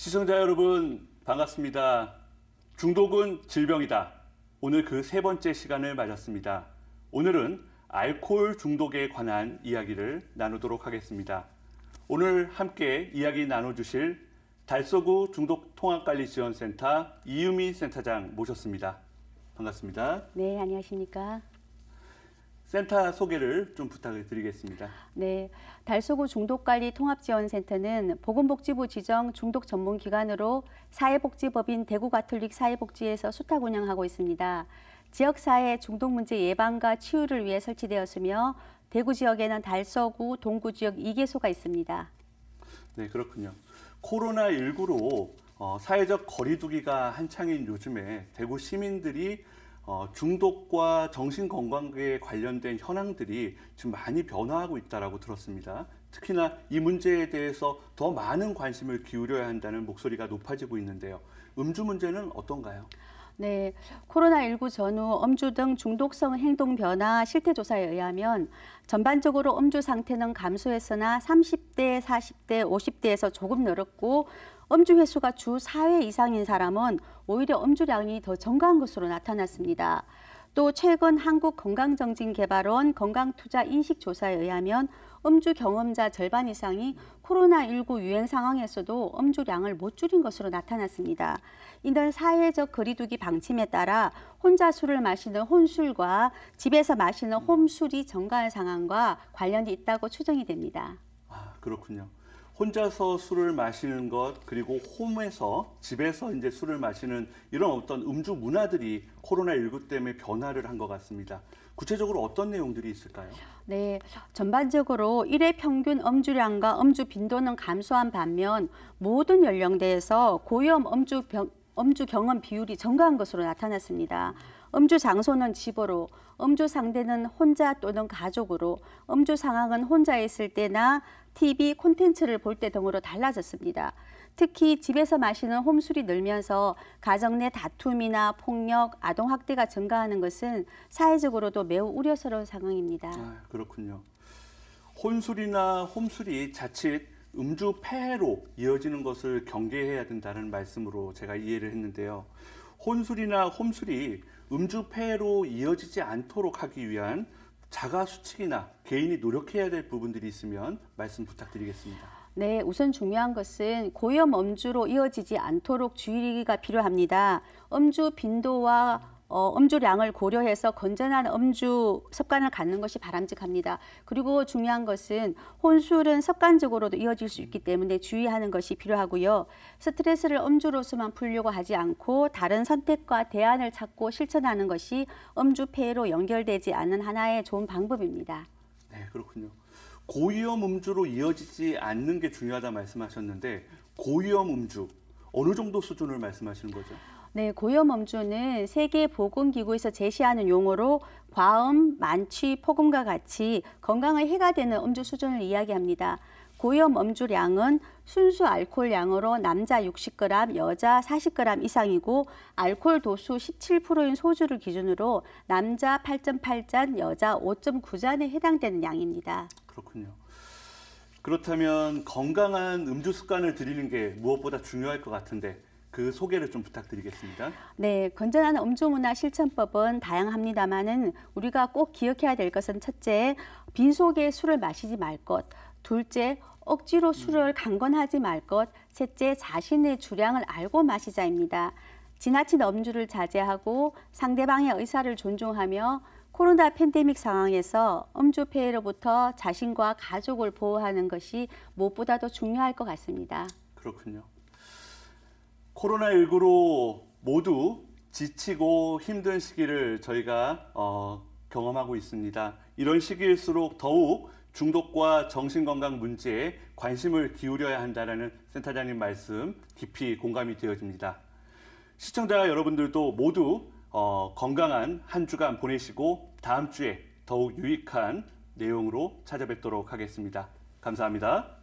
시청자 여러분 반갑습니다. 중독은 질병이다. 오늘 그 세 번째 시간을 맞았습니다. 오늘은 알코올 중독에 관한 이야기를 나누도록 하겠습니다. 오늘 함께 이야기 나눠주실 달서구 중독통합관리지원센터 이유미 센터장 모셨습니다. 반갑습니다. 네, 안녕하십니까. 센터 소개를 좀 부탁을 드리겠습니다. 네, 달서구 중독관리통합지원센터는 보건복지부 지정 중독 전문기관으로 사회복지법인 대구가톨릭 사회복지에서 수탁 운영하고 있습니다. 지역사회 중독 문제 예방과 치유를 위해 설치되었으며 대구 지역에는 달서구, 동구 지역 2개소가 있습니다. 네, 그렇군요. 코로나19로 사회적 거리두기가 한창인 요즘에 대구 시민들이 중독과 정신건강에 관련된 현황들이 지금 많이 변화하고 있다고 들었습니다. 특히나 이 문제에 대해서 더 많은 관심을 기울여야 한다는 목소리가 높아지고 있는데요. 음주 문제는 어떤가요? 네, 코로나19 전후 음주 등 중독성 행동 변화 실태조사에 의하면 전반적으로 음주 상태는 감소했으나 30대, 40대, 50대에서 조금 늘었고 음주 횟수가 주 4회 이상인 사람은 오히려 음주량이 더 증가한 것으로 나타났습니다. 또 최근 한국건강정진개발원 건강투자인식조사에 의하면 음주 경험자 절반 이상이 코로나19 유행 상황에서도 음주량을 못 줄인 것으로 나타났습니다. 이런 사회적 거리두기 방침에 따라 혼자 술을 마시는 혼술과 집에서 마시는 홈술이 증가한 상황과 관련이 있다고 추정이 됩니다. 아, 그렇군요. 혼자서 술을 마시는 것, 그리고 홈에서, 집에서 이제 술을 마시는 이런 어떤 음주 문화들이 코로나19 때문에 변화를 한 것 같습니다. 구체적으로 어떤 내용들이 있을까요? 네, 전반적으로 일회 평균 음주량과 음주 빈도는 감소한 반면 모든 연령대에서 고위험 음주 경험 비율이 증가한 것으로 나타났습니다. 음주 장소는 집으로, 음주 상대는 혼자 또는 가족으로, 음주 상황은 혼자 있을 때나 TV 콘텐츠를 볼 때 등으로 달라졌습니다. 특히 집에서 마시는 홈술이 늘면서 가정 내 다툼이나 폭력, 아동학대가 증가하는 것은 사회적으로도 매우 우려스러운 상황입니다. 아, 그렇군요. 혼술이나 홈술이 자칫 음주 폐해로 이어지는 것을 경계해야 된다는 말씀으로 제가 이해를 했는데요. 혼술이나 홈술이 음주 폐해로 이어지지 않도록 하기 위한 자가 수칙이나 개인이 노력해야 될 부분들이 있으면 말씀 부탁드리겠습니다. 네, 우선 중요한 것은 고위험 음주로 이어지지 않도록 주의가 필요합니다. 음주 빈도와 음주량을 고려해서 건전한 음주 습관을 갖는 것이 바람직합니다. 그리고 중요한 것은 혼술은 습관적으로도 이어질 수 있기 때문에 주의하는 것이 필요하고요. 스트레스를 음주로서만 풀려고 하지 않고 다른 선택과 대안을 찾고 실천하는 것이 음주 폐해로 연결되지 않는 하나의 좋은 방법입니다. 네, 그렇군요. 고위험 음주로 이어지지 않는 게 중요하다 말씀하셨는데 고위험 음주, 어느 정도 수준을 말씀하시는 거죠? 네, 고위험 음주는 세계보건기구에서 제시하는 용어로 과음, 만취, 폭음과 같이 건강에 해가 되는 음주 수준을 이야기합니다. 고위험 음주량은 순수 알코올량으로 남자 60g, 여자 40g 이상이고 알코올 도수 17%인 소주를 기준으로 남자 8.8잔, 여자 5.9잔에 해당되는 양입니다. 그렇군요. 그렇다면 건강한 음주 습관을 들이는 게 무엇보다 중요할 것 같은데 그 소개를 좀 부탁드리겠습니다. 네, 건전한 음주문화 실천법은 다양합니다만은 우리가 꼭 기억해야 될 것은 첫째, 빈속에 술을 마시지 말 것, 둘째, 억지로 술을 강권하지 말 것, 셋째, 자신의 주량을 알고 마시자입니다. 지나친 음주를 자제하고 상대방의 의사를 존중하며 코로나 팬데믹 상황에서 음주 폐해로부터 자신과 가족을 보호하는 것이 무엇보다도 중요할 것 같습니다. 그렇군요. 코로나19로 모두 지치고 힘든 시기를 저희가 경험하고 있습니다. 이런 시기일수록 더욱 중독과 정신건강 문제에 관심을 기울여야 한다는 센터장님 말씀 깊이 공감이 되어집니다. 시청자 여러분들도 모두 건강한 한 주간 보내시고 다음 주에 더욱 유익한 내용으로 찾아뵙도록 하겠습니다. 감사합니다.